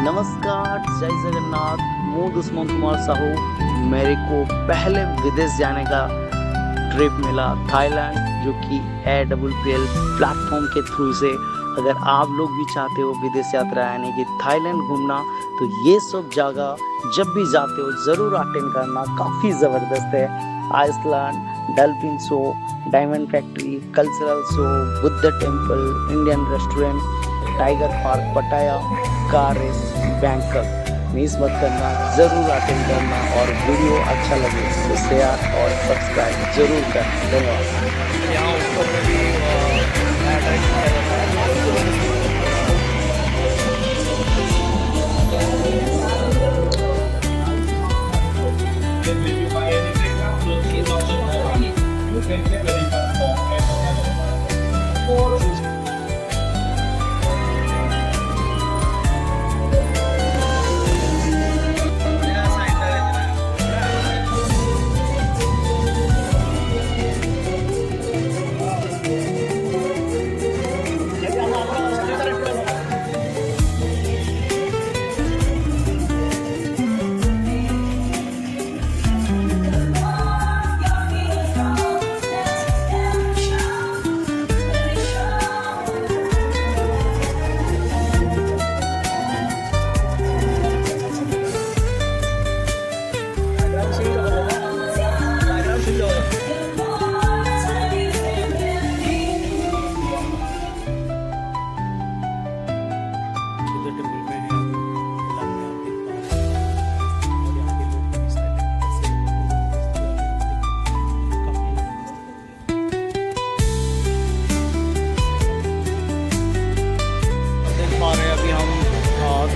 नमस्कार, जय जगन्नाथ। मैं दुश्मन कुमार साहू। मेरे को पहले विदेश जाने का ट्रिप मिला थाईलैंड, जो कि AWPL प्लेटफॉर्म के थ्रू से। अगर आप लोग भी चाहते हो विदेश यात्रा यानी कि थाईलैंड घूमना, तो ये सब जगह जब भी जाते हो ज़रूर अटेंड करना, काफ़ी ज़बरदस्त है। Island, dolphin show, diamond factory, cultural show, Buddha temple, Indian restaurant, tiger park Pattaya, car race, Bangkok. Miss मत करना, ज़रूर अटेंड करना और वीडियो अच्छा लगे तो शेयर और सब्सक्राइब ज़रूर करना। धन्यवाद। यहाँ ऊपर में भी एड्रेस किया जाता है।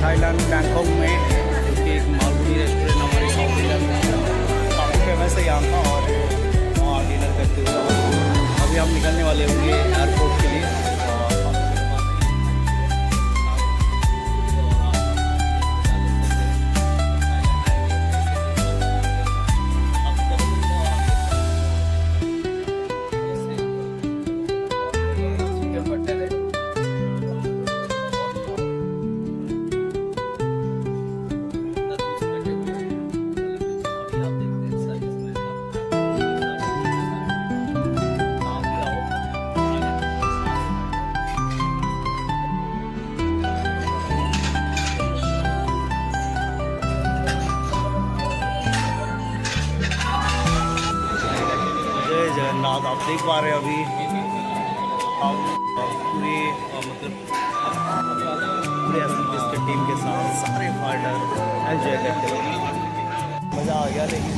थाईलैंड बैंकॉक में, जो कि एक मालगुडी रेस्टोरेंट हमारी साउथ इंडियन काफ़ी फेमस है यहाँ का, और वहाँ डिनर करते हुए अभी हम निकलने वाले होंगे एयरपोर्ट के लिए। जगन्नाथ, आप देख पा रहे हैं अभी हम पूरे मतलब पूरे एसएमएस के टीम के साथ सारे फाइटर एंजॉय करते हुए मज़ा आ गया। लेकिन